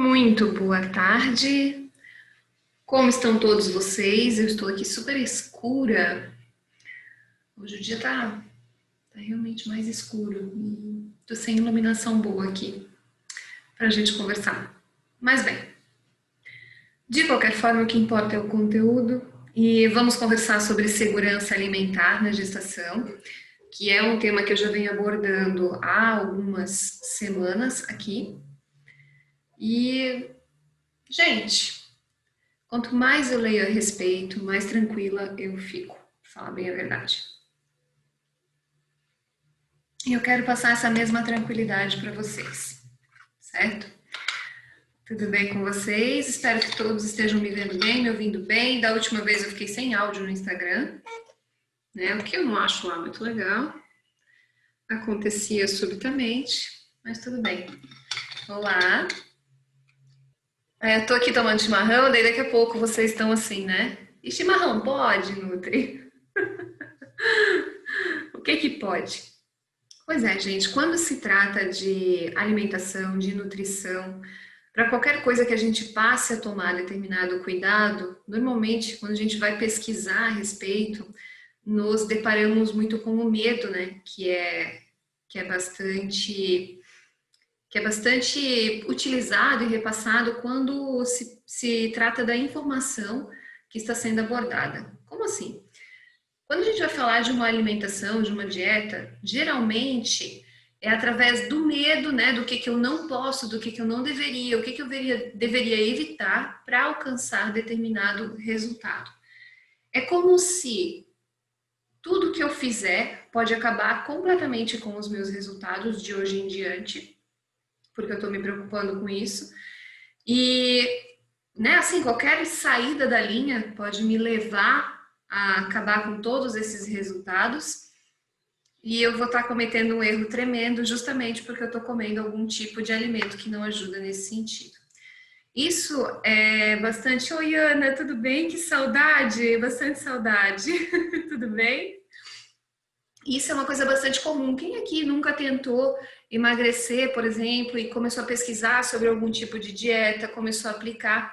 Muito boa tarde. Como estão todos vocês? Eu estou aqui super escura. Hoje o dia tá realmente mais escuro. Tô sem iluminação boa aqui pra gente conversar. Mas bem, de qualquer forma, o que importa é o conteúdo e vamos conversar sobre segurança alimentar na gestação, que é um tema que eu já venho abordando há algumas semanas aqui. E, gente, quanto mais eu leio a respeito, mais tranquila eu fico, pra falar bem a verdade. E eu quero passar essa mesma tranquilidade para vocês, certo? Tudo bem com vocês? Espero que todos estejam me vendo bem, me ouvindo bem. Da última vez eu fiquei sem áudio no Instagram, né? O que eu não acho lá muito legal. Acontecia subitamente, mas tudo bem. Olá. Eu tô aqui tomando chimarrão, daí daqui a pouco vocês estão assim, né? E chimarrão pode, Nutri? O que que pode? Pois é, gente, quando se trata de alimentação, de nutrição, para qualquer coisa que a gente passe a tomar determinado cuidado, normalmente, quando a gente vai pesquisar a respeito, nos deparamos muito com o medo, né? Que é bastante que é bastante utilizado e repassado quando se trata da informação que está sendo abordada. Como assim? Quando a gente vai falar de uma alimentação, de uma dieta, geralmente é através do medo, né, do que eu não posso, do que eu não deveria, o que eu deveria evitar para alcançar determinado resultado. É como se tudo que eu fizer pode acabar completamente com os meus resultados de hoje em diante, porque eu estou me preocupando com isso. E, né, assim, qualquer saída da linha pode me levar a acabar com todos esses resultados e eu vou estar cometendo um erro tremendo justamente porque eu estou comendo algum tipo de alimento que não ajuda nesse sentido. Isso é bastante... Oi, Ana, tudo bem? Que saudade! Bastante saudade. Tudo bem? Isso é uma coisa bastante comum. Quem aqui nunca tentou emagrecer, por exemplo, e começou a pesquisar sobre algum tipo de dieta, começou a aplicar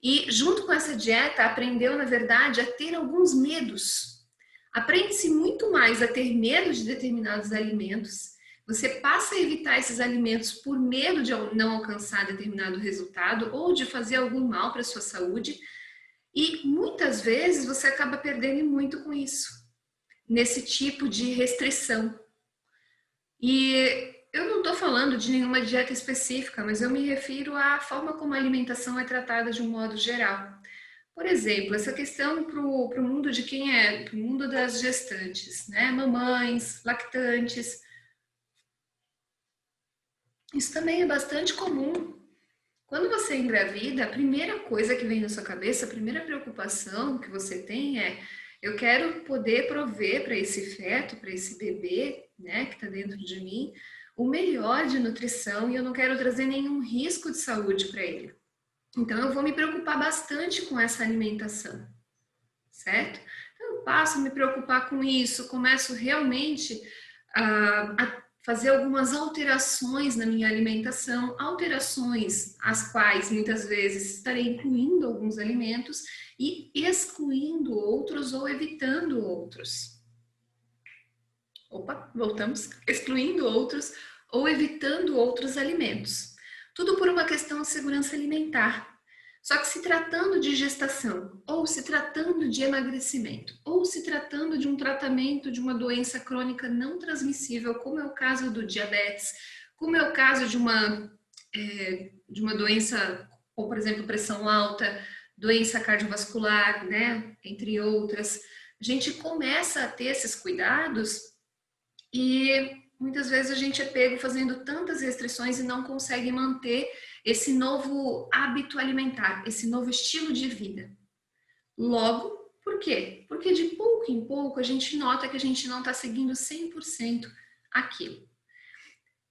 e junto com essa dieta aprendeu, na verdade, a ter alguns medos. Aprende-se muito mais a ter medo de determinados alimentos. Você passa a evitar esses alimentos por medo de não alcançar determinado resultado ou de fazer algum mal para a sua saúde. E muitas vezes você acaba perdendo muito com isso, nesse tipo de restrição. E eu não estou falando de nenhuma dieta específica, mas eu me refiro à forma como a alimentação é tratada de um modo geral. Por exemplo, essa questão para o mundo de quem é, para o mundo das gestantes, né? Mamães, lactantes. Isso também é bastante comum. Quando você engravida, a primeira coisa que vem na sua cabeça, a primeira preocupação que você tem é: eu quero poder prover para esse feto, para esse bebê, né, que está dentro de mim, o melhor de nutrição e eu não quero trazer nenhum risco de saúde para ele. Então, eu vou me preocupar bastante com essa alimentação, certo? Então, eu passo a me preocupar com isso, começo realmente a fazer algumas alterações na minha alimentação, alterações as quais muitas vezes estarei incluindo alguns alimentos e excluindo outros ou evitando outros. Opa, voltamos. Excluindo outros ou evitando outros alimentos. Tudo por uma questão de segurança alimentar. Só que se tratando de gestação, ou se tratando de emagrecimento, ou se tratando de um tratamento de uma doença crônica não transmissível, como é o caso do diabetes, como é o caso de uma doença, ou por exemplo, pressão alta, doença cardiovascular, né, entre outras, a gente começa a ter esses cuidados e muitas vezes a gente é pego fazendo tantas restrições e não consegue manter esse novo hábito alimentar, esse novo estilo de vida. Logo, por quê? Porque de pouco em pouco a gente nota que a gente não está seguindo 100% aquilo.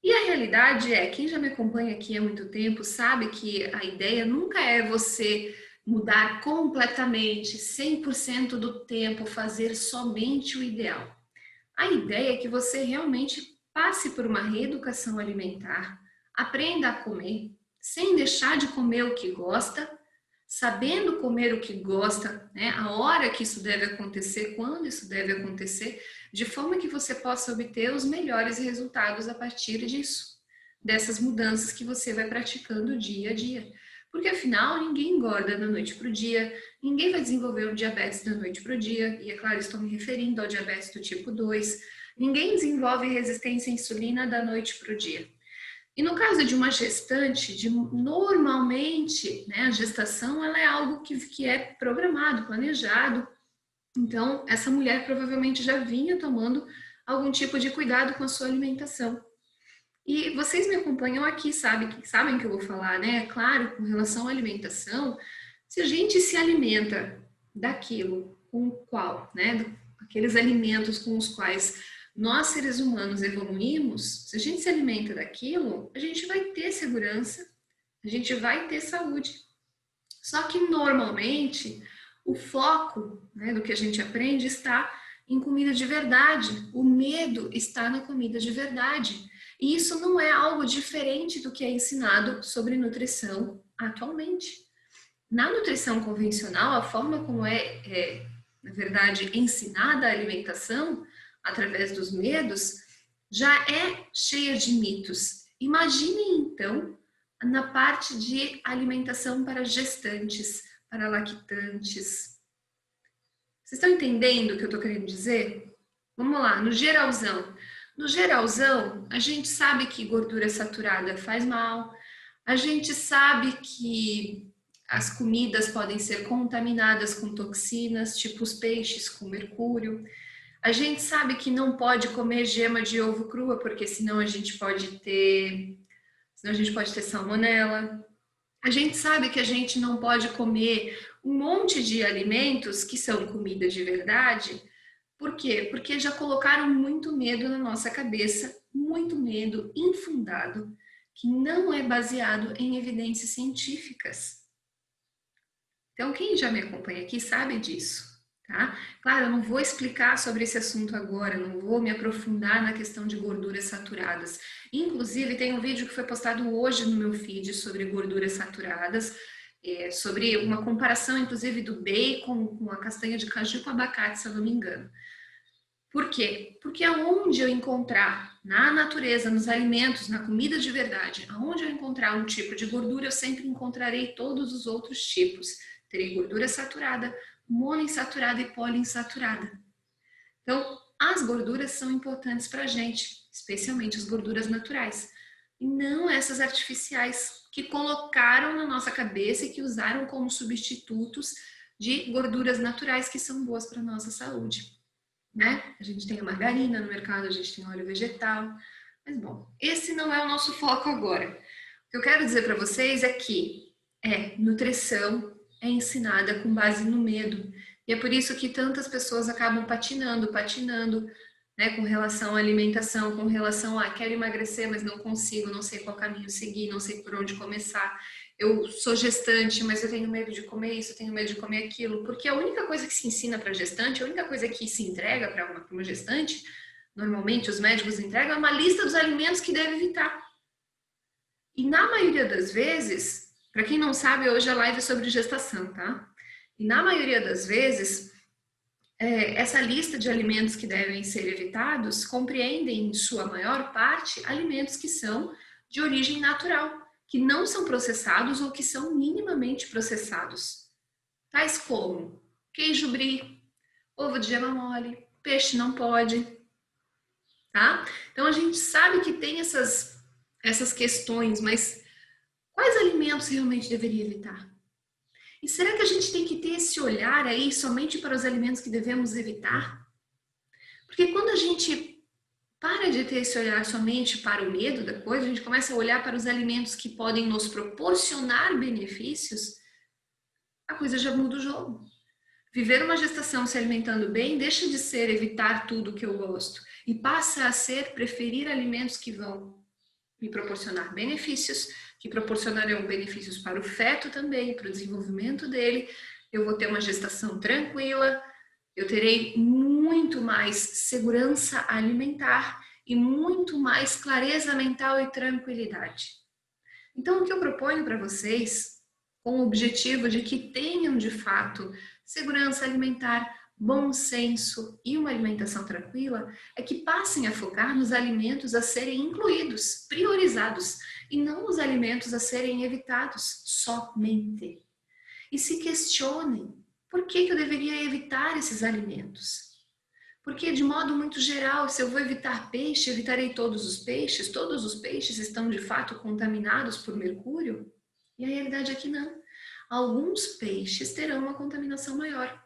E a realidade é, quem já me acompanha aqui há muito tempo sabe que a ideia nunca é você mudar completamente, 100% do tempo, fazer somente o ideal. A ideia é que você realmente passe por uma reeducação alimentar, aprenda a comer, sem deixar de comer o que gosta, sabendo comer o que gosta, né? A hora que isso deve acontecer, quando isso deve acontecer, de forma que você possa obter os melhores resultados a partir disso, dessas mudanças que você vai praticando dia a dia. Porque afinal, ninguém engorda da noite para o dia, ninguém vai desenvolver um diabetes da noite para o dia, e é claro, estou me referindo ao diabetes do tipo 2, ninguém desenvolve resistência à insulina da noite para o dia. E no caso de uma gestante, normalmente, né, a gestação ela é algo que é programado, planejado. Então, essa mulher provavelmente já vinha tomando algum tipo de cuidado com a sua alimentação. E vocês me acompanham aqui, sabem que eu vou falar, né? Claro, com relação à alimentação, se a gente se alimenta daquilo com o qual, né? Aqueles alimentos com os quais nós, seres humanos, evoluímos, se a gente se alimenta daquilo, a gente vai ter segurança, a gente vai ter saúde. Só que normalmente o foco, né, do que a gente aprende está em comida de verdade. O medo está na comida de verdade. E isso não é algo diferente do que é ensinado sobre nutrição atualmente. Na nutrição convencional, a forma como na verdade, ensinada a alimentação, através dos medos, já é cheia de mitos. Imaginem, então, na parte de alimentação para gestantes, para lactantes. Vocês estão entendendo o que eu estou querendo dizer? Vamos lá, no geralzão. No geralzão, a gente sabe que gordura saturada faz mal, a gente sabe que as comidas podem ser contaminadas com toxinas, tipo os peixes com mercúrio. A gente sabe que não pode comer gema de ovo crua, porque senão a gente pode ter salmonela. A gente sabe que a gente não pode comer um monte de alimentos que são comida de verdade. Por quê? Porque já colocaram muito medo na nossa cabeça, muito medo infundado, que não é baseado em evidências científicas. Então, quem já me acompanha aqui sabe disso, tá? Claro, eu não vou explicar sobre esse assunto agora, não vou me aprofundar na questão de gorduras saturadas. Inclusive, tem um vídeo que foi postado hoje no meu feed sobre gorduras saturadas, sobre uma comparação, inclusive, do bacon com a castanha de caju com abacate, se eu não me engano. Por quê? Porque aonde eu encontrar na natureza, nos alimentos, na comida de verdade, aonde eu encontrar um tipo de gordura, eu sempre encontrarei todos os outros tipos. Terei gordura saturada, monoinsaturada e poliinsaturada. Então, as gorduras são importantes para a gente, especialmente as gorduras naturais, e não essas artificiais que colocaram na nossa cabeça e que usaram como substitutos de gorduras naturais que são boas para a nossa saúde. Né? A gente tem a margarina no mercado, a gente tem óleo vegetal, mas bom, esse não é o nosso foco agora. O que eu quero dizer para vocês é que nutrição é ensinada com base no medo, e é por isso que tantas pessoas acabam patinando, né, com relação à alimentação, com relação a quero emagrecer, mas não consigo, não sei qual caminho seguir, não sei por onde começar. Eu sou gestante, mas eu tenho medo de comer isso, eu tenho medo de comer aquilo, porque a única coisa que se ensina para gestante, a única coisa que se entrega para uma gestante, normalmente os médicos entregam, é uma lista dos alimentos que deve evitar. E na maioria das vezes, para quem não sabe, hoje a live é sobre gestação, tá? E na maioria das vezes, essa lista de alimentos que devem ser evitados compreendem, em sua maior parte, alimentos que são de origem natural, que não são processados ou que são minimamente processados. Tais como queijo brie, ovo de gema mole, peixe não pode, tá? Então a gente sabe que tem essas questões, mas quais alimentos realmente deveria evitar? E será que a gente tem que ter esse olhar aí somente para os alimentos que devemos evitar? Porque quando a gente para de ter esse olhar somente para o medo da coisa, a gente começa a olhar para os alimentos que podem nos proporcionar benefícios, a coisa já muda o jogo. Viver uma gestação se alimentando bem deixa de ser evitar tudo que eu gosto e passa a ser preferir alimentos que vão me proporcionar benefícios, que proporcionarão benefícios para o feto também, para o desenvolvimento dele. Eu vou ter uma gestação tranquila, eu terei muito mais segurança alimentar e muito mais clareza mental e tranquilidade. Então, o que eu proponho para vocês, com o objetivo de que tenham, de fato, segurança alimentar, bom senso e uma alimentação tranquila, é que passem a focar nos alimentos a serem incluídos, priorizados, e não nos alimentos a serem evitados somente. E se questionem, por que eu deveria evitar esses alimentos? Porque, de modo muito geral, se eu vou evitar peixe, evitarei todos os peixes estão de fato contaminados por mercúrio? E a realidade é que não. Alguns peixes terão uma contaminação maior.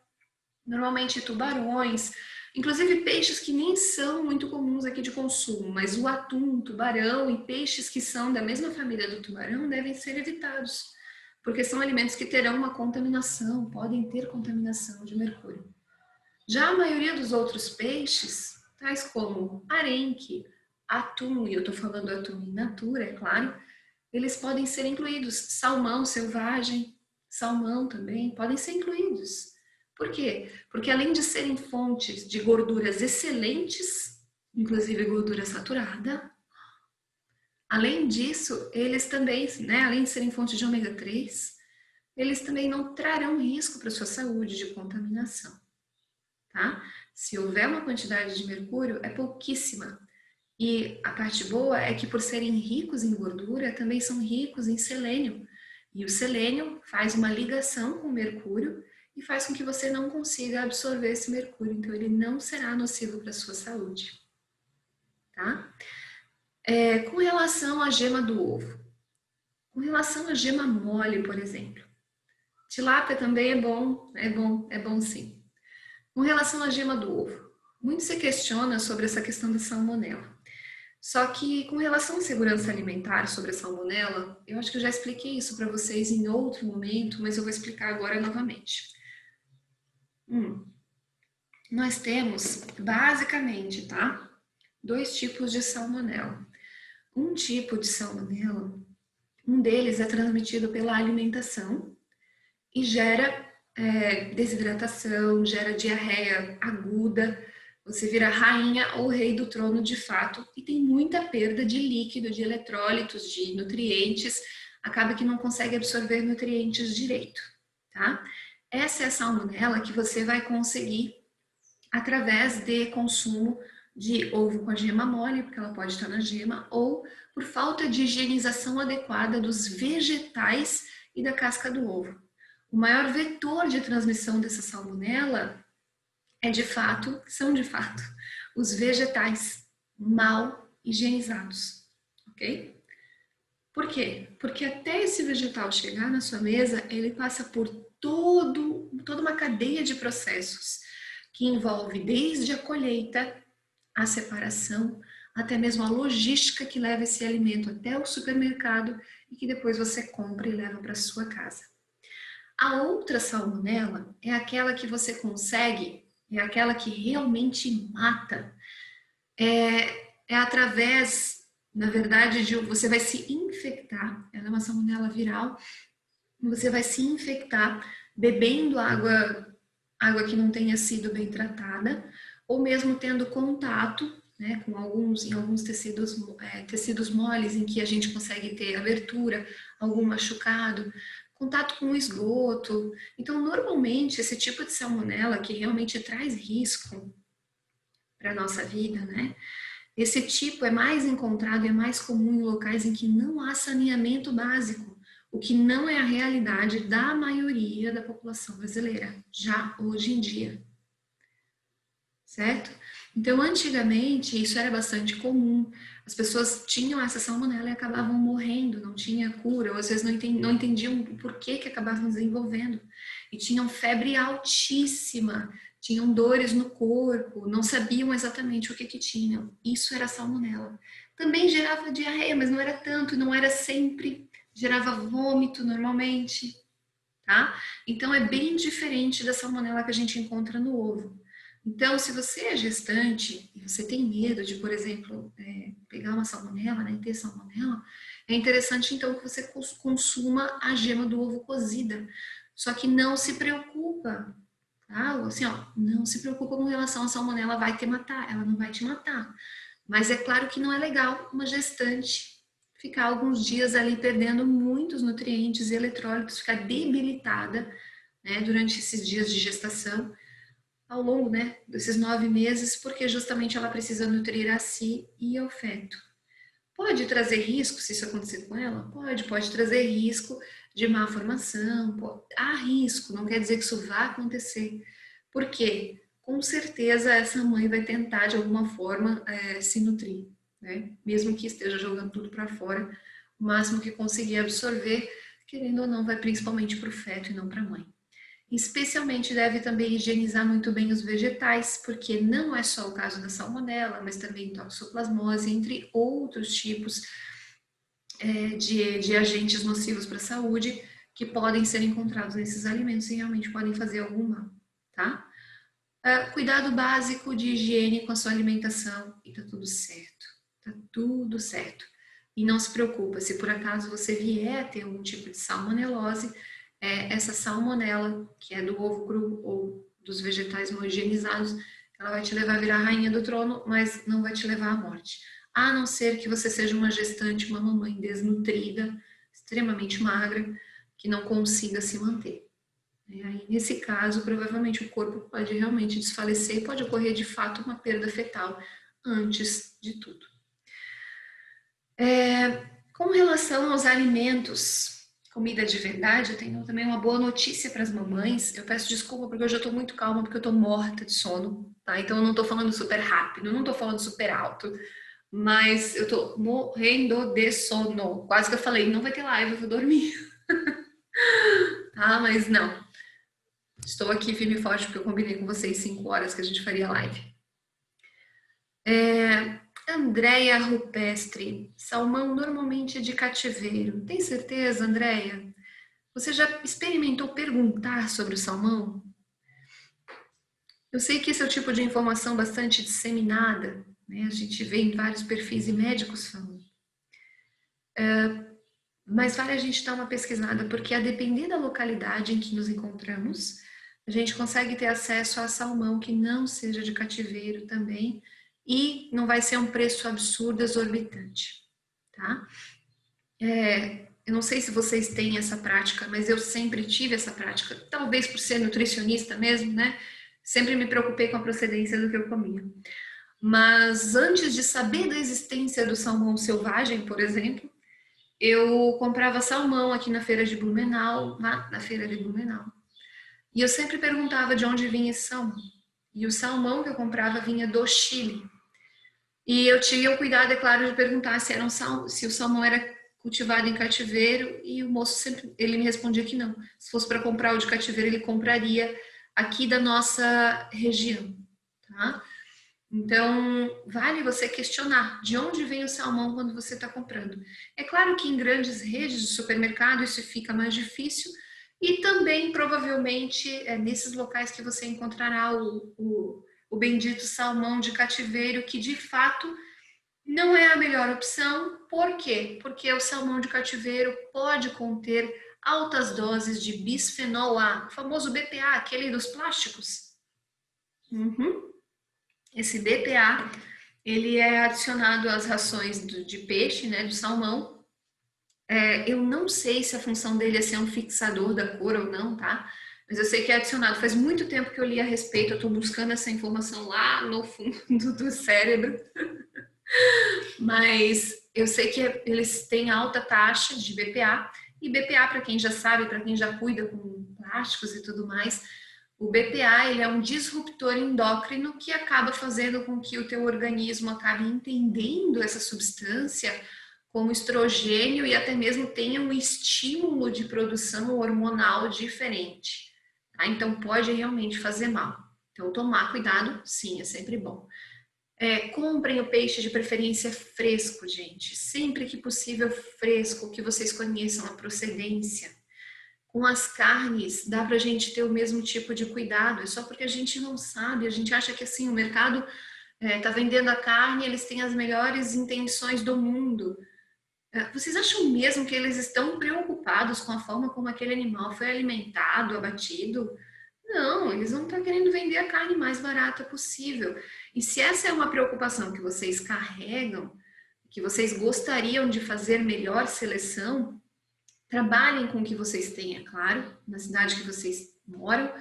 Normalmente tubarões, inclusive peixes que nem são muito comuns aqui de consumo, mas o atum, tubarão e peixes que são da mesma família do tubarão devem ser evitados, porque são alimentos que terão uma contaminação, podem ter contaminação de mercúrio. Já a maioria dos outros peixes, tais como arenque, atum, e eu estou falando atum in natura, é claro, eles podem ser incluídos. Salmão selvagem, salmão também, podem ser incluídos. Por quê? Porque além de serem fontes de gorduras excelentes, inclusive gordura saturada, além disso, eles também, né, além de serem fontes de ômega 3, eles também não trarão risco para a sua saúde de contaminação. Tá? Se houver uma quantidade de mercúrio, é pouquíssima. E a parte boa é que por serem ricos em gordura, também são ricos em selênio. E o selênio faz uma ligação com o mercúrio e faz com que você não consiga absorver esse mercúrio. Então, ele não será nocivo para a sua saúde. Tá? Com relação à gema do ovo. Com relação à gema mole, por exemplo. Tilápia também é bom sim. Com relação à gema do ovo, muito se questiona sobre essa questão da salmonela. Só que com relação à segurança alimentar sobre a salmonela, eu acho que eu já expliquei isso para vocês em outro momento, mas eu vou explicar agora novamente. Nós temos, basicamente, tá? 2 tipos de salmonela. Um tipo de salmonela, um deles é transmitido pela alimentação e gera desidratação, gera diarreia aguda, você vira rainha ou rei do trono de fato e tem muita perda de líquido, de eletrólitos, de nutrientes, acaba que não consegue absorver nutrientes direito, tá? Essa é a salmonela que você vai conseguir através de consumo de ovo com a gema mole, porque ela pode estar na gema, ou por falta de higienização adequada dos vegetais e da casca do ovo. O maior vetor de transmissão dessa salmonela são de fato os vegetais mal higienizados, ok? Por quê? Porque até esse vegetal chegar na sua mesa, ele passa por toda uma cadeia de processos que envolve desde a colheita, a separação, até mesmo a logística que leva esse alimento até o supermercado e que depois você compra e leva para sua casa. A outra salmonela é aquela que você consegue, é aquela que realmente mata. É através, na verdade, você vai se infectar, ela é uma salmonela viral, você vai se infectar bebendo água que não tenha sido bem tratada, ou mesmo tendo contato, né, com em alguns tecidos moles em que a gente consegue ter abertura, algum machucado, contato com o esgoto. Então, normalmente, esse tipo de salmonela que realmente traz risco para a nossa vida, né? Esse tipo é mais encontrado e é mais comum em locais em que não há saneamento básico, o que não é a realidade da maioria da população brasileira, já hoje em dia. Certo? Então, antigamente, isso era bastante comum. As pessoas tinham essa salmonela e acabavam morrendo, não tinha cura, ou às vezes não entendiam por que acabavam desenvolvendo. E tinham febre altíssima, tinham dores no corpo, não sabiam exatamente o que tinham. Isso era salmonela. Também gerava diarreia, mas não era tanto, não era sempre. Gerava vômito normalmente, tá? Então, é bem diferente da salmonela que a gente encontra no ovo. Então, se você é gestante e você tem medo de, por exemplo, pegar uma salmonela, né, ter salmonela, é interessante então que você consuma a gema do ovo cozida. Só que não se preocupa, tá? Assim, ó, não se preocupa com relação à salmonela, ela não vai te matar. Mas é claro que não é legal uma gestante ficar alguns dias ali perdendo muitos nutrientes e eletrólitos, ficar debilitada, né, durante esses dias de gestação, ao longo, né, desses 9 meses, porque justamente ela precisa nutrir a si e ao feto. Pode trazer risco se isso acontecer com ela? Pode trazer risco de má formação, há risco, não quer dizer que isso vá acontecer. Por quê? Com certeza essa mãe vai tentar de alguma forma se nutrir, né? Mesmo que esteja jogando tudo para fora, o máximo que conseguir absorver, querendo ou não, vai principalmente para o feto e não para a mãe. Especialmente deve também higienizar muito bem os vegetais, porque não é só o caso da salmonela, mas também toxoplasmose, entre outros tipos de agentes nocivos para a saúde que podem ser encontrados nesses alimentos e realmente podem fazer algum mal, tá? Cuidado básico de higiene com a sua alimentação e tá tudo certo, tá tudo certo. E não se preocupa, se por acaso você vier a ter algum tipo de salmonelose, essa salmonela, que é do ovo cru ou dos vegetais não higienizados, ela vai te levar a virar a rainha do trono, mas não vai te levar à morte. A não ser que você seja uma gestante, uma mamãe desnutrida, extremamente magra, que não consiga se manter. Aí, nesse caso, provavelmente o corpo pode realmente desfalecer e pode ocorrer de fato uma perda fetal antes de tudo. Com relação aos alimentos, comida de verdade, eu tenho também uma boa notícia para as mamães. Eu peço desculpa porque hoje eu estou muito calma, porque eu estou morta de sono, tá? Então eu não estou falando super rápido, não estou falando super alto, mas eu estou morrendo de sono. Quase que eu falei, não vai ter live, eu vou dormir. Tá, mas não. Estou aqui firme e forte porque eu combinei com vocês 5 horas que a gente faria live. Andréia Rupestre, salmão normalmente é de cativeiro. Tem certeza, Andréia? Você já experimentou perguntar sobre o salmão? Eu sei que esse é o tipo de informação bastante disseminada, né? A gente vê em vários perfis e médicos falando. Mas vale a gente dar uma pesquisada, porque a depender da localidade em que nos encontramos, a gente consegue ter acesso a salmão que não seja de cativeiro também, e não vai ser um preço absurdo, exorbitante, tá? Eu não sei se vocês têm essa prática, mas eu sempre tive essa prática, talvez por ser nutricionista mesmo, né? Sempre me preocupei com a procedência do que eu comia. Mas antes de saber da existência do salmão selvagem, por exemplo, eu comprava salmão aqui na feira de Blumenau, na feira de Blumenau. E eu sempre perguntava de onde vinha esse salmão. E o salmão que eu comprava vinha do Chile. E eu tinha o cuidado, é claro, de perguntar se o salmão era cultivado em cativeiro, e o moço sempre ele me respondia que não. Se fosse para comprar o de cativeiro, ele compraria aqui da nossa região, tá? Então, vale você questionar de onde vem o salmão quando você está comprando. É claro que em grandes redes de supermercado isso fica mais difícil, e também, provavelmente, nesses locais que você encontrará o bendito salmão de cativeiro, que de fato não é a melhor opção. Por quê? Porque o salmão de cativeiro pode conter altas doses de bisfenol A, o famoso BPA, aquele dos plásticos. Esse BPA, ele é adicionado às rações de peixe, né, do salmão. Eu não sei se a função dele é ser um fixador da cor ou não, tá? Mas eu sei que é adicionado. Faz muito tempo que eu li a respeito, eu tô buscando essa informação lá no fundo do cérebro. Mas eu sei que eles têm alta taxa de BPA. E BPA, para quem já sabe, para quem já cuida com plásticos e tudo mais, o BPA ele é um disruptor endócrino que acaba fazendo com que o teu organismo acabe entendendo essa substância como estrogênio e até mesmo tenha um estímulo de produção hormonal diferente. Tá? Então pode realmente fazer mal. Então tomar cuidado, sim, é sempre bom. Comprem o peixe de preferência fresco, gente. Sempre que possível fresco, que vocês conheçam a procedência. Com as carnes, dá pra gente ter o mesmo tipo de cuidado. É só porque a gente não sabe, a gente acha que assim, o mercado tá vendendo a carne, eles têm as melhores intenções do mundo. Vocês acham mesmo que eles estão preocupados com a forma como aquele animal foi alimentado, abatido? Não, eles vão estar querendo vender a carne mais barata possível. E se essa é uma preocupação que vocês carregam, que vocês gostariam de fazer melhor seleção, trabalhem com o que vocês têm, é claro, na cidade que vocês moram,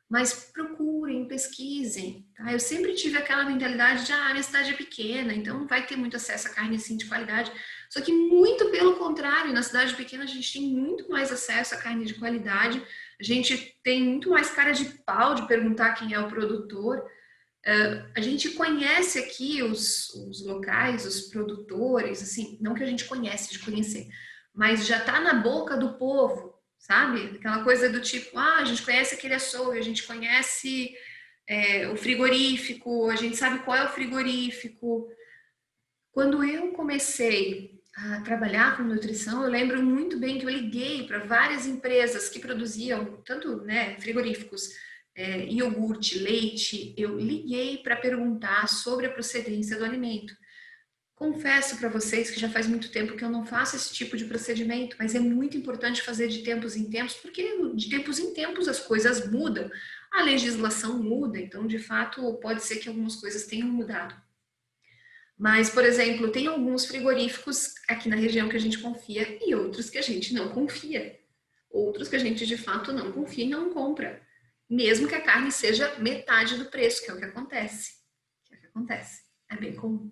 mas procurem, pesquisem, tá? Eu sempre tive aquela mentalidade de, minha cidade é pequena, então não vai ter muito acesso a carne assim de qualidade. Só que muito pelo contrário, na cidade pequena a gente tem muito mais acesso a carne de qualidade, a gente tem muito mais cara de pau de perguntar quem é o produtor. A gente conhece aqui os locais, os produtores, assim, não que a gente conhece de conhecer, mas já tá na boca do povo, sabe? Aquela coisa do tipo, a gente conhece aquele açougue, a gente conhece o frigorífico, a gente sabe qual é o frigorífico. Quando eu comecei a trabalhar com nutrição, eu lembro muito bem que eu liguei para várias empresas que produziam, tanto frigoríficos, iogurte, leite, eu liguei para perguntar sobre a procedência do alimento. Confesso para vocês que já faz muito tempo que eu não faço esse tipo de procedimento, mas é muito importante fazer de tempos em tempos, porque de tempos em tempos as coisas mudam, a legislação muda, então de fato pode ser que algumas coisas tenham mudado. Mas, por exemplo, tem alguns frigoríficos aqui na região que a gente confia e outros que a gente não confia. Outros que a gente de fato não confia e não compra. Mesmo que a carne seja metade do preço, que é o que acontece. É bem comum.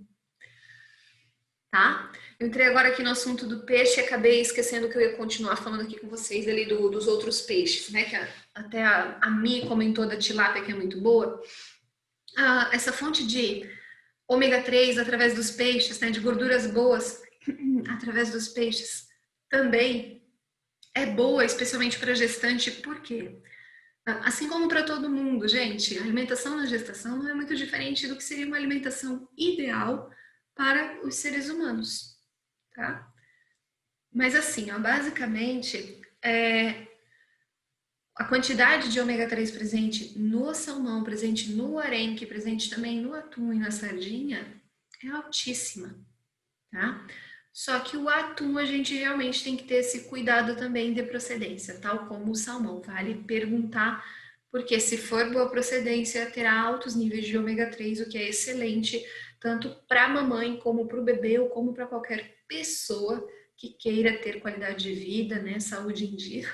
Tá? Eu entrei agora aqui no assunto do peixe e acabei esquecendo que eu ia continuar falando aqui com vocês ali dos outros peixes, né? Que até a Mi comentou da tilápia, que é muito boa. Essa fonte de ômega 3 através dos peixes, né? De gorduras boas através dos peixes, também é boa, especialmente para gestante, por quê? Assim como para todo mundo, gente, a alimentação na gestação não é muito diferente do que seria uma alimentação ideal para os seres humanos, tá? Mas assim, basicamente, a quantidade de ômega 3 presente no salmão, presente no arenque, presente também no atum e na sardinha é altíssima, tá? Só que o atum a gente realmente tem que ter esse cuidado também de procedência, tal como o salmão. Vale perguntar, porque se for boa procedência, terá altos níveis de ômega 3, o que é excelente, tanto para a mamãe, como para o bebê, ou como para qualquer pessoa que queira ter qualidade de vida, né, saúde em dia,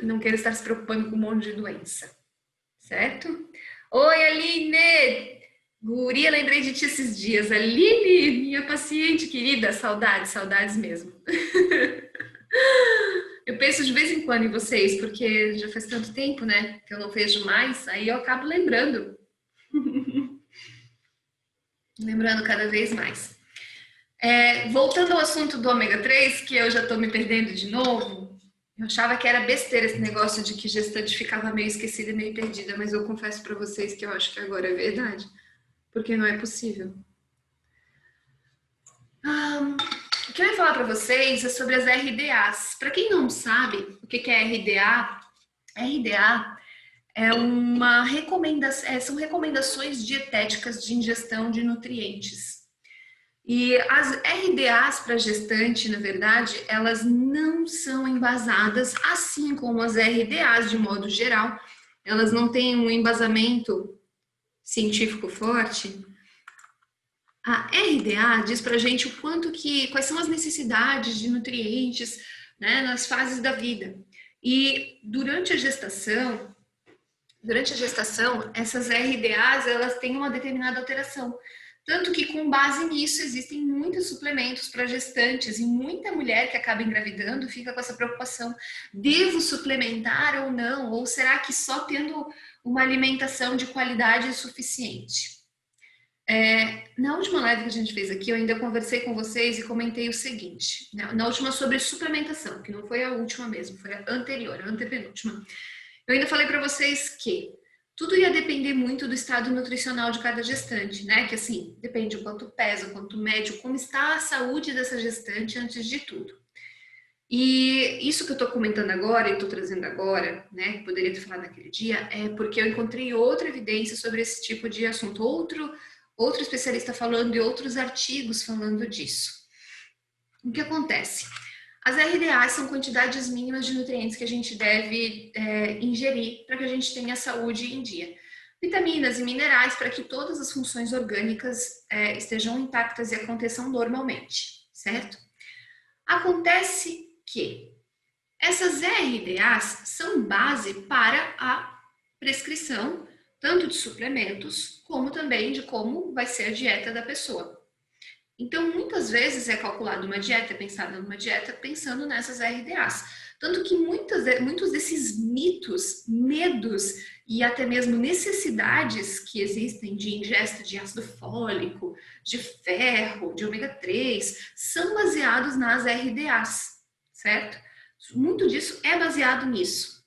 e não queira estar se preocupando com um monte de doença, certo? Oi, Aline! Guria, lembrei de ti esses dias. Aline, minha paciente querida, saudades mesmo. Eu penso de vez em quando em vocês, porque já faz tanto tempo, né, que eu não vejo mais, aí eu acabo lembrando. Lembrando cada vez mais. Voltando ao assunto do ômega 3, que eu já tô me perdendo de novo, eu achava que era besteira esse negócio de que gestante ficava meio esquecida e meio perdida, mas eu confesso para vocês que eu acho que agora é verdade. Porque não é possível. O que eu ia falar para vocês é sobre as RDAs. Para quem não sabe o que é RDA, RDA é uma recomendação, são recomendações dietéticas de ingestão de nutrientes. E as RDAs para gestante, na verdade, elas não são embasadas, assim como as RDAs de modo geral, elas não têm um embasamento científico forte. A RDA diz pra gente o quais são as necessidades de nutrientes, né, nas fases da vida. E durante a gestação, essas RDAs, elas têm uma determinada alteração. Tanto que, com base nisso, existem muitos suplementos para gestantes e muita mulher que acaba engravidando fica com essa preocupação: devo suplementar ou não? Ou será que só tendo uma alimentação de qualidade é suficiente? Na última live que a gente fez aqui, eu ainda conversei com vocês e comentei o seguinte, na última sobre suplementação, que não foi a última mesmo, foi a anterior, a antepenúltima. Eu ainda falei para vocês que tudo ia depender muito do estado nutricional de cada gestante, né? Que assim, depende do quanto pesa, o quanto mede, como está a saúde dessa gestante antes de tudo. E isso que eu estou comentando agora e estou trazendo agora, né, que poderia ter falado naquele dia, é porque eu encontrei outra evidência sobre esse tipo de assunto, outro especialista falando e outros artigos falando disso. O que acontece? As RDAs são quantidades mínimas de nutrientes que a gente deve ingerir para que a gente tenha saúde em dia. vitaminas e minerais para que todas as funções orgânicas estejam intactas e aconteçam normalmente, certo? Acontece que essas RDAs são base para a prescrição tanto de suplementos como também de como vai ser a dieta da pessoa. Então, muitas vezes é calculada uma dieta, pensada numa dieta, pensando nessas RDAs. Tanto que muitos desses mitos, medos e até mesmo necessidades que existem de ingesta de ácido fólico, de ferro, de ômega 3, são baseados nas RDAs, certo? Muito disso é baseado nisso.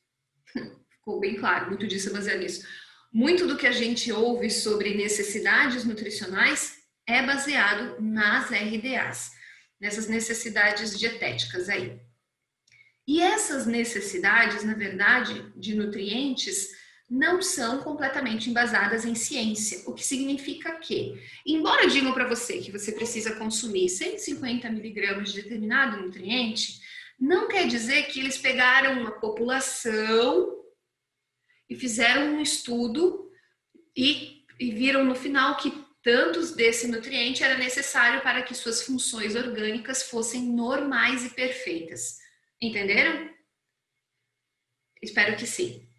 Ficou bem claro, muito disso é baseado nisso. Muito do que a gente ouve sobre necessidades nutricionais é baseado nas RDAs, nessas necessidades dietéticas aí. E essas necessidades, na verdade, de nutrientes, não são completamente embasadas em ciência, o que significa que, embora digam para você que você precisa consumir 150 miligramas de determinado nutriente, não quer dizer que eles pegaram uma população e fizeram um estudo e viram no final que tantos desse nutriente era necessário para que suas funções orgânicas fossem normais e perfeitas. Entenderam? Espero que sim.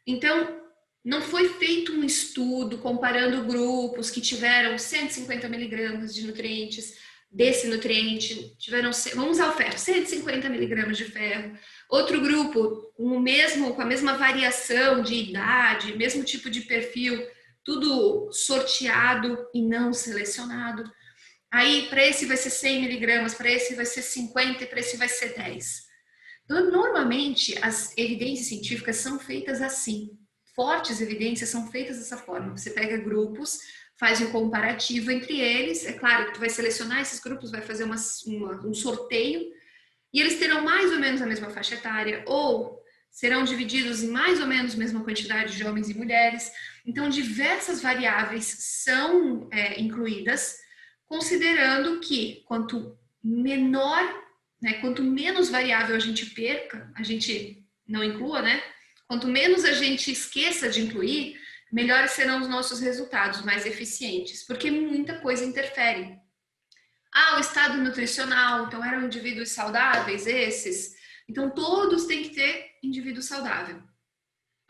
Então, não foi feito um estudo comparando grupos que tiveram 150 miligramas de nutrientes desse nutriente, vamos usar o ferro, 150 miligramas de ferro. Outro grupo com a mesma variação de idade, mesmo tipo de perfil, tudo sorteado e não selecionado. Aí, para esse vai ser 100 miligramas, para esse vai ser 50 e para esse vai ser 10. Então, normalmente, as evidências científicas são feitas assim. Fortes evidências são feitas dessa forma. Você pega grupos, faz um comparativo entre eles. É claro que tu vai selecionar esses grupos, vai fazer um sorteio, e eles terão mais ou menos a mesma faixa etária, ou serão divididos em mais ou menos a mesma quantidade de homens e mulheres. Então, diversas variáveis são incluídas, considerando que quanto menor, quanto menos variável a gente perca, a gente não inclua, né? Quanto menos a gente esqueça de incluir, melhores serão os nossos resultados, mais eficientes, porque muita coisa interfere. O estado nutricional, então eram indivíduos saudáveis esses, então todos têm que ter indivíduo saudável.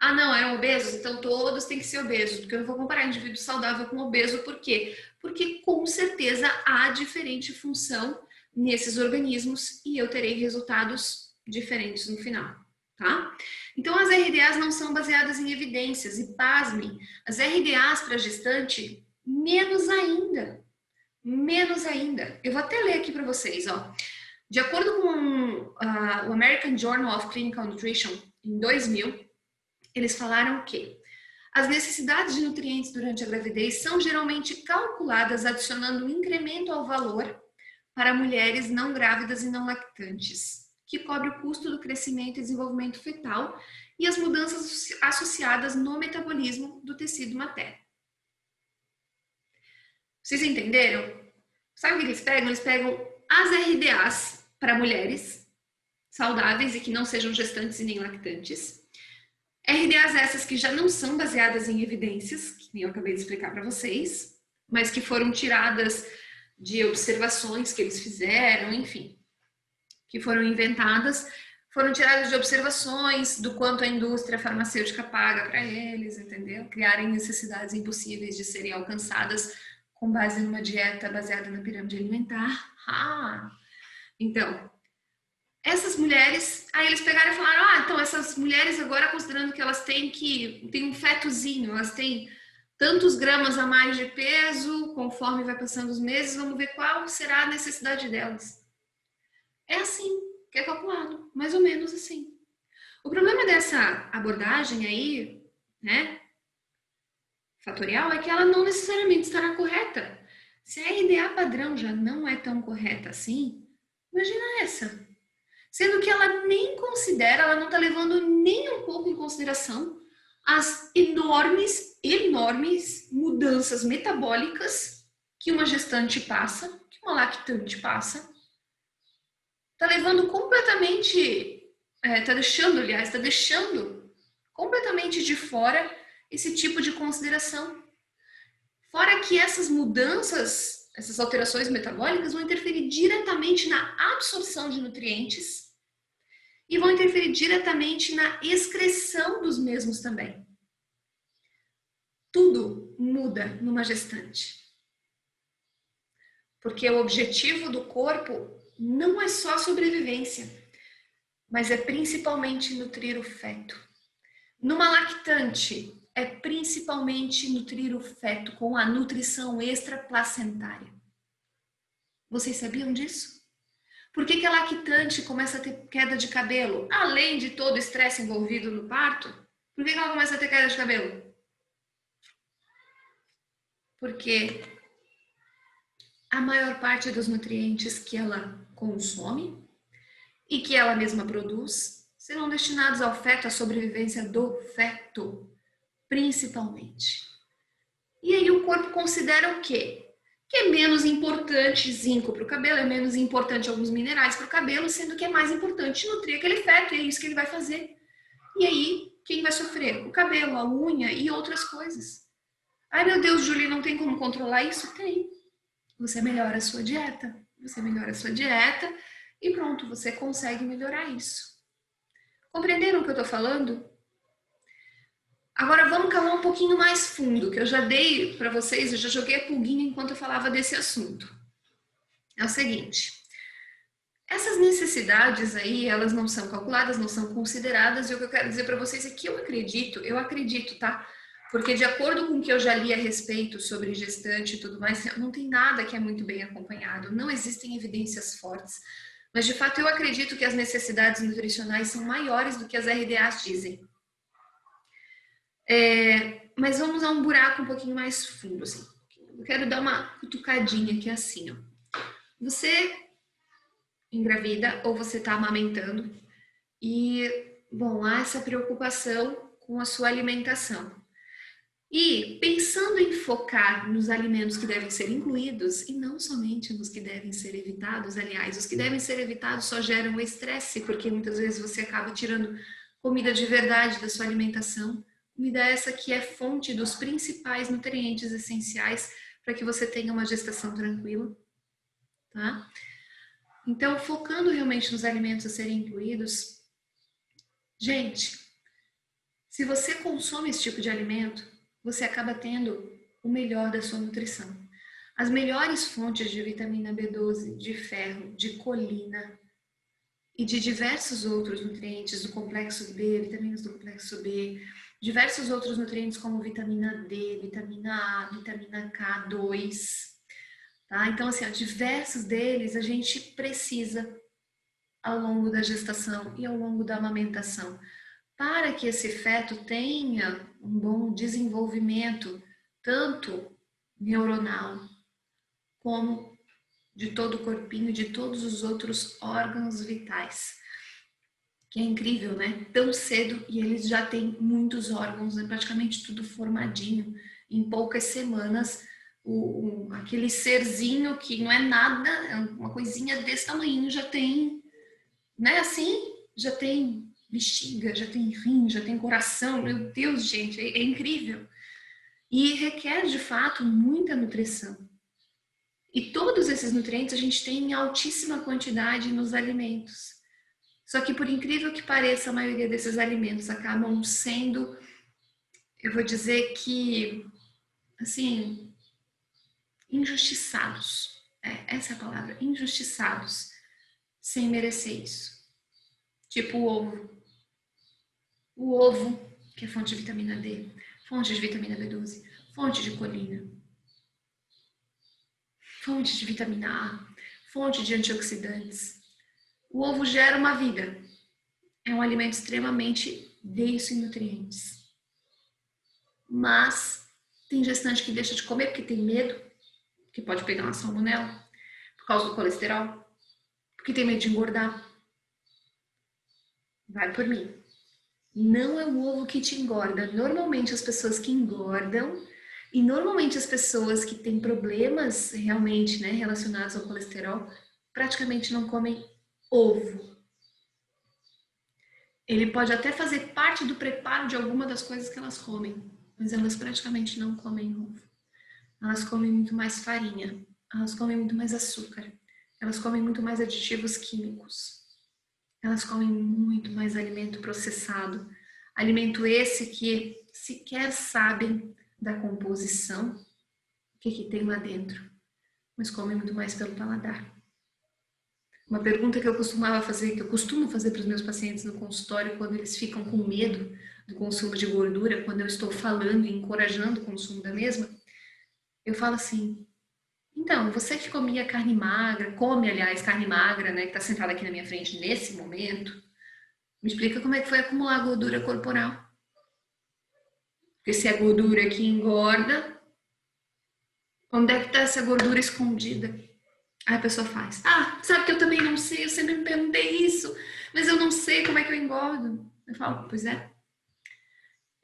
Não, eram obesos, então todos têm que ser obesos, porque eu não vou comparar indivíduo saudável com obeso, por quê? Porque com certeza há diferente função nesses organismos e eu terei resultados diferentes no final, tá? Então as RDAs não são baseadas em evidências e pasmem, as RDAs para gestante, menos ainda. Menos ainda. Eu vou até ler aqui para vocês, ó. De acordo com o American Journal of Clinical Nutrition, em 2000, eles falaram que as necessidades de nutrientes durante a gravidez são geralmente calculadas adicionando um incremento ao valor para mulheres não grávidas e não lactantes, que cobre o custo do crescimento e desenvolvimento fetal e as mudanças associadas no metabolismo do tecido materno. Vocês entenderam? Sabe o que eles pegam? Eles pegam as RDAs para mulheres saudáveis e que não sejam gestantes e nem lactantes. RDAs essas que já não são baseadas em evidências, que nem eu acabei de explicar para vocês, mas que foram tiradas de observações que eles fizeram, enfim, que foram inventadas, foram tiradas de observações do quanto a indústria farmacêutica paga para eles, entendeu? Criarem necessidades impossíveis de serem alcançadas com base numa dieta baseada na pirâmide alimentar. Então, essas mulheres, aí eles pegaram e falaram, então essas mulheres agora, considerando que elas têm um fetozinho, elas têm tantos gramas a mais de peso, conforme vai passando os meses, vamos ver qual será a necessidade delas. É assim que é calculado, mais ou menos assim. O problema dessa abordagem aí, né, fatorial, é que ela não necessariamente estará correta. Se a RDA padrão já não é tão correta assim, imagina essa. Sendo que ela nem considera, ela não está levando nem um pouco em consideração as enormes mudanças metabólicas que uma gestante passa, que uma lactante passa. Está levando completamente, está deixando completamente de fora esse tipo de consideração. Fora que essas mudanças, essas alterações metabólicas vão interferir diretamente na absorção de nutrientes e vão interferir diretamente na excreção dos mesmos também. Tudo muda numa gestante. Porque o objetivo do corpo não é só a sobrevivência, mas é principalmente nutrir o feto. Numa lactante, é principalmente nutrir o feto com a nutrição extraplacentária. Vocês sabiam disso? Por que a lactante começa a ter queda de cabelo? Além de todo o estresse envolvido no parto, por que ela começa a ter queda de cabelo? Porque a maior parte dos nutrientes que ela consome e que ela mesma produz serão destinados ao feto, à sobrevivência do feto, principalmente. E aí o corpo considera o quê? Que é menos importante zinco para o cabelo, é menos importante alguns minerais para o cabelo, sendo que é mais importante nutrir aquele feto, e é isso que ele vai fazer. E aí, quem vai sofrer? O cabelo, a unha e outras coisas. Ai meu Deus, Julie, não tem como controlar isso? Tem. Você melhora a sua dieta. E pronto, você consegue melhorar isso. Compreenderam o que eu tô falando? Agora vamos calar um pouquinho mais fundo, que eu já dei para vocês, eu já joguei a pulguinha enquanto eu falava desse assunto. É o seguinte, essas necessidades aí, elas não são calculadas, não são consideradas, e o que eu quero dizer para vocês é que eu acredito, tá? Porque de acordo com o que eu já li a respeito sobre gestante e tudo mais, não tem nada que é muito bem acompanhado, não existem evidências fortes, mas de fato eu acredito que as necessidades nutricionais são maiores do que as RDAs dizem. Mas vamos a um buraco um pouquinho mais fundo, assim. Eu quero dar uma cutucadinha aqui assim, ó. Você engravida ou você tá amamentando e, bom, há essa preocupação com a sua alimentação. E pensando em focar nos alimentos que devem ser incluídos e não somente nos que devem ser evitados, aliás, os que devem ser evitados só geram estresse, porque muitas vezes você acaba tirando comida de verdade da sua alimentação. Comida essa que é fonte dos principais nutrientes essenciais para que você tenha uma gestação tranquila, tá? Então, focando realmente nos alimentos a serem incluídos, gente, se você consome esse tipo de alimento, você acaba tendo o melhor da sua nutrição. As melhores fontes de vitamina B12, de ferro, de colina e de diversos outros nutrientes do complexo B, vitaminas do complexo B, diversos outros nutrientes como vitamina D, vitamina A, vitamina K2, tá? Então, assim, diversos deles a gente precisa ao longo da gestação e ao longo da amamentação, para que esse feto tenha um bom desenvolvimento, tanto neuronal, como de todo o corpinho, de todos os outros órgãos vitais. Que é incrível, né? Tão cedo e eles já têm muitos órgãos, né? Praticamente tudo formadinho. Em poucas semanas, aquele serzinho que não é nada, é uma coisinha desse tamanho, já tem, né? Assim, já tem bexiga, já tem rim, já tem coração. Meu Deus, gente, é incrível. E requer, de fato, muita nutrição. E todos esses nutrientes a gente tem em altíssima quantidade nos alimentos. Só que, por incrível que pareça, a maioria desses alimentos acabam sendo, eu vou dizer que, assim, injustiçados. Essa é a palavra, injustiçados, sem merecer isso. Tipo o ovo. O ovo, que é fonte de vitamina D, fonte de vitamina B12, fonte de colina, fonte de vitamina A, fonte de antioxidantes. O ovo gera uma vida. É um alimento extremamente denso em nutrientes. Mas tem gestante que deixa de comer porque tem medo, que pode pegar uma salmonela, por causa do colesterol, porque tem medo de engordar. Vai por mim. Não é o ovo que te engorda. Normalmente as pessoas que engordam e normalmente as pessoas que têm problemas realmente, né, relacionados ao colesterol, praticamente não comem ovo. Ele pode até fazer parte do preparo de alguma das coisas que elas comem, mas elas praticamente não comem ovo. Elas comem muito mais farinha, elas comem muito mais açúcar, elas comem muito mais aditivos químicos, elas comem muito mais alimento processado, alimento esse que sequer sabem da composição, o que tem lá dentro, mas comem muito mais pelo paladar. Uma pergunta que eu costumo fazer para os meus pacientes no consultório, quando eles ficam com medo do consumo de gordura, quando eu estou falando e encorajando o consumo da mesma, eu falo assim: então, você que comia carne magra, come, aliás, carne magra, né, que está sentada aqui na minha frente nesse momento, me explica como é que foi acumular gordura corporal. Porque se é gordura que engorda, onde é que está essa gordura escondida? Aí a pessoa faz: ah, sabe que eu também não sei, eu sempre me perguntei isso, mas eu não sei como é que eu engordo. Eu falo: pois é,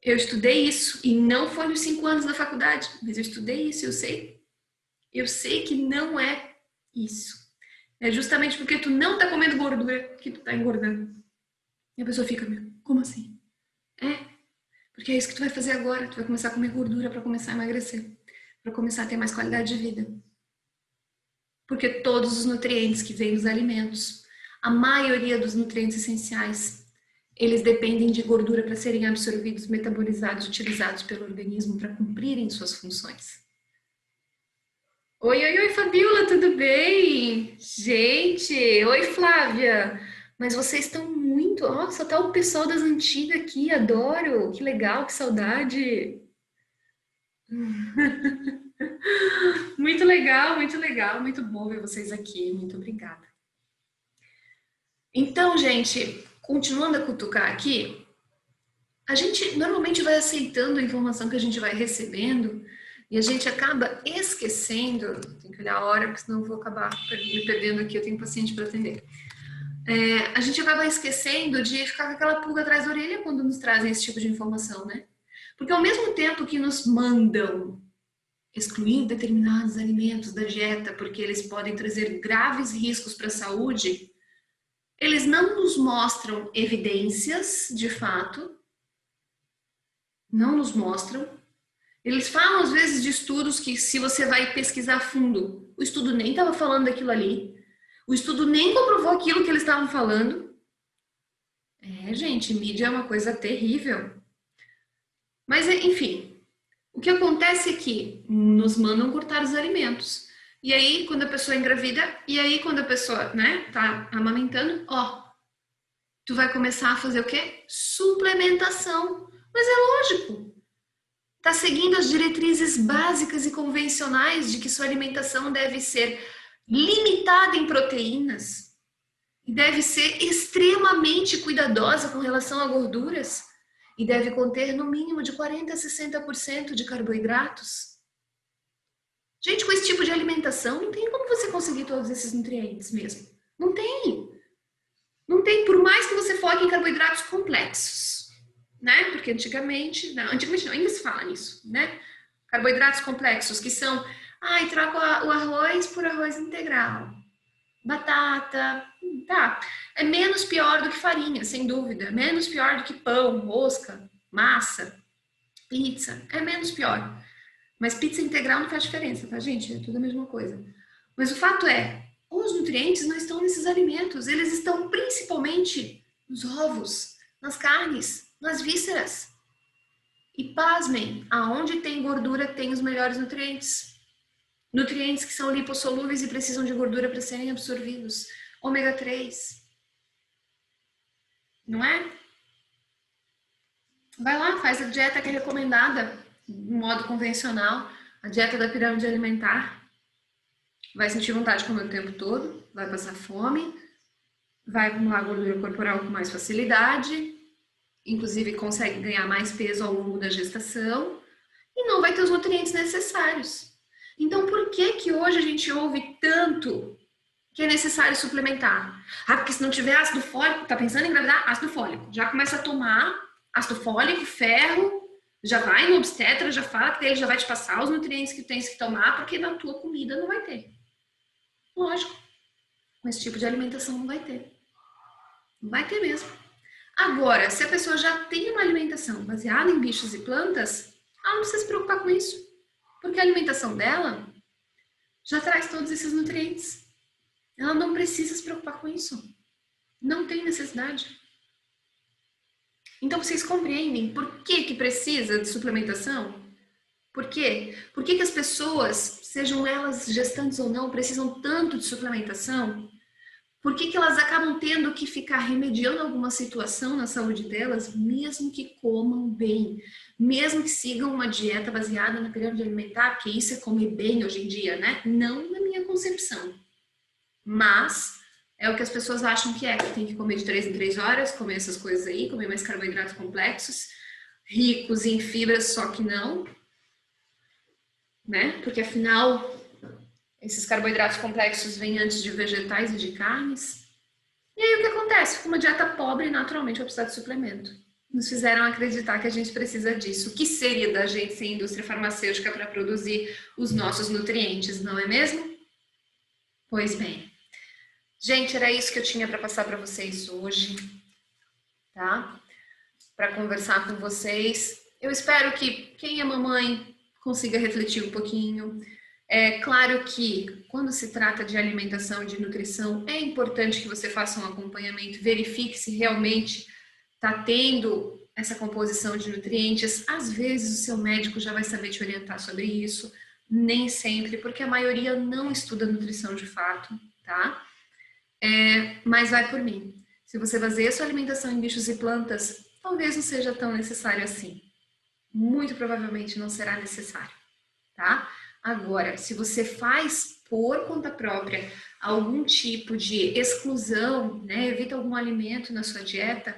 eu estudei isso, e não foi nos 5 anos da faculdade, mas eu estudei isso, eu sei. Eu sei que não é isso. É justamente porque tu não tá comendo gordura que tu tá engordando. E a pessoa fica: como assim? É, porque é isso que tu vai fazer agora. Tu vai começar a comer gordura para começar a emagrecer, para começar a ter mais qualidade de vida. Porque todos os nutrientes que vêm dos alimentos, a maioria dos nutrientes essenciais, eles dependem de gordura para serem absorvidos, metabolizados, utilizados pelo organismo para cumprirem suas funções. Oi, Fabiola, tudo bem? Gente, oi, Flávia. Mas vocês estão muito... Nossa, tá o pessoal das antigas aqui, adoro. Que legal, que saudade. Muito legal, muito bom ver vocês aqui. Muito obrigada. Então, gente, continuando a cutucar aqui, a gente normalmente vai aceitando a informação que a gente vai recebendo e a gente acaba esquecendo, tem que olhar a hora, porque senão eu vou acabar me perdendo aqui, eu tenho paciente para atender. A gente acaba esquecendo de ficar com aquela pulga atrás da orelha quando nos trazem esse tipo de informação, né? Porque ao mesmo tempo que nos mandam excluir determinados alimentos da dieta, porque eles podem trazer graves riscos para a saúde, eles não nos mostram evidências, de fato, não nos mostram. Eles falam, às vezes, de estudos que, se você vai pesquisar a fundo, o estudo nem estava falando daquilo ali, o estudo nem comprovou aquilo que eles estavam falando. Gente, mídia é uma coisa terrível. Mas, enfim, o que acontece é que nos mandam cortar os alimentos. E aí, quando a pessoa engravida, e aí, quando a pessoa, né, tá amamentando, tu vai começar a fazer o quê? Suplementação. Mas é lógico. Tá seguindo as diretrizes básicas e convencionais de que sua alimentação deve ser limitada em proteínas e deve ser extremamente cuidadosa com relação a gorduras e deve conter no mínimo de 40 a 60% de carboidratos. Gente, com esse tipo de alimentação não tem como você conseguir todos esses nutrientes mesmo. Não tem. Não tem, por mais que você foque em carboidratos complexos, né? Porque antigamente não, ainda se fala nisso, né? Carboidratos complexos que são, troca o arroz por arroz integral. Batata, tá. É menos pior do que farinha, sem dúvida. Menos pior do que pão, rosca, massa, pizza. É menos pior. Mas pizza integral não faz diferença, tá, gente? É tudo a mesma coisa. Mas o fato é, os nutrientes não estão nesses alimentos. Eles estão principalmente nos ovos, nas carnes, nas vísceras. E pasmem, aonde tem gordura tem os melhores nutrientes. Nutrientes que são lipossolúveis e precisam de gordura para serem absorvidos. Ômega 3. Não é? Vai lá, faz a dieta que é recomendada, no modo convencional, a dieta da pirâmide alimentar. Vai sentir vontade de comer o tempo todo, vai passar fome, vai acumular gordura corporal com mais facilidade, inclusive consegue ganhar mais peso ao longo da gestação e não vai ter os nutrientes necessários. Então, por que hoje a gente ouve tanto que é necessário suplementar? Porque se não tiver ácido fólico, tá pensando em engravidar? Ácido fólico. Já começa a tomar ácido fólico, ferro, já vai no obstetra, já fala que ele já vai te passar os nutrientes que tens que tomar, porque na tua comida não vai ter. Lógico. Com esse tipo de alimentação não vai ter. Não vai ter mesmo. Agora, se a pessoa já tem uma alimentação baseada em bichos e plantas, ela não precisa se preocupar com isso, porque a alimentação dela já traz todos esses nutrientes. Ela não precisa se preocupar com isso. Não tem necessidade. Então, vocês compreendem por que precisa de suplementação? Por quê? Por que as pessoas, sejam elas gestantes ou não, precisam tanto de suplementação? Por que elas acabam tendo que ficar remediando alguma situação na saúde delas, mesmo que comam bem, mesmo que sigam uma dieta baseada na pirâmide alimentar, porque isso é comer bem hoje em dia, né? Não na minha concepção. Mas é o que as pessoas acham que tem que comer de 3 em 3 horas, comer essas coisas aí, comer mais carboidratos complexos, ricos em fibras, só que não, né? Porque afinal, esses carboidratos complexos vêm antes de vegetais e de carnes. E aí o que acontece? Com uma dieta pobre, naturalmente vai precisar de suplemento. Nos fizeram acreditar que a gente precisa disso. O que seria da gente sem indústria farmacêutica para produzir os nossos nutrientes, não é mesmo? Pois bem. Gente, era isso que eu tinha para passar para vocês hoje, tá? Para conversar com vocês. Eu espero que quem é mamãe consiga refletir um pouquinho. É claro que quando se trata de alimentação e de nutrição, é importante que você faça um acompanhamento, verifique se realmente está tendo essa composição de nutrientes. Às vezes o seu médico já vai saber te orientar sobre isso, nem sempre, porque a maioria não estuda nutrição de fato, tá? Mas vai por mim. Se você baseia sua alimentação em bichos e plantas, talvez não seja tão necessário assim. Muito provavelmente não será necessário, tá? Agora, se você faz por conta própria algum tipo de exclusão, né, evita algum alimento na sua dieta,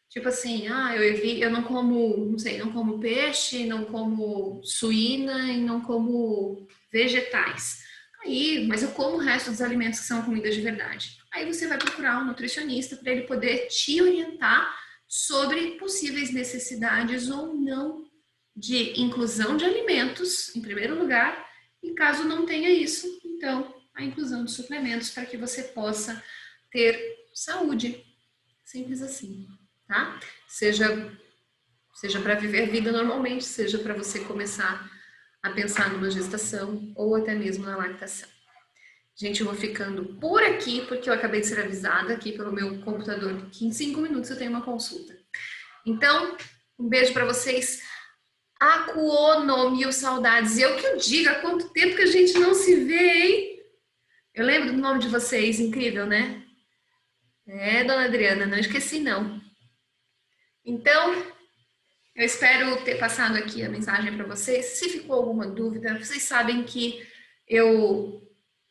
tipo assim, eu não como, não sei, não como peixe, não como suína e não como vegetais. Aí, mas eu como o resto dos alimentos que são comidas de verdade. Aí você vai procurar um nutricionista para ele poder te orientar sobre possíveis necessidades ou não de inclusão de alimentos, em primeiro lugar, e caso não tenha isso, então a inclusão de suplementos para que você possa ter saúde. Simples assim, tá? Seja para viver a vida normalmente, seja para você começar a pensar numa gestação ou até mesmo na lactação. Gente, eu vou ficando por aqui, porque eu acabei de ser avisada aqui pelo meu computador que em 5 minutos eu tenho uma consulta. Então, um beijo para vocês. Akuono, mil saudades. E eu que o digo, há quanto tempo que a gente não se vê, hein? Eu lembro do nome de vocês, incrível, né? Dona Adriana, não esqueci, não. Então, eu espero ter passado aqui a mensagem para vocês. Se ficou alguma dúvida, vocês sabem que eu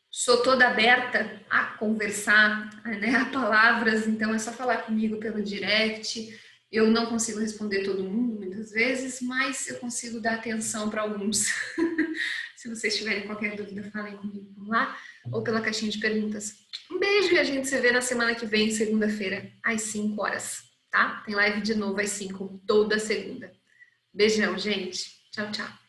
sou toda aberta a conversar, né, a palavras, então é só falar comigo pelo direct. Eu não consigo responder todo mundo muitas vezes, mas eu consigo dar atenção para alguns. Se vocês tiverem qualquer dúvida, falem comigo por lá ou pela caixinha de perguntas. Um beijo e a gente se vê na semana que vem, segunda-feira, às 5 horas, tá? Tem live de novo às 5, toda segunda. Beijão, gente. Tchau, tchau.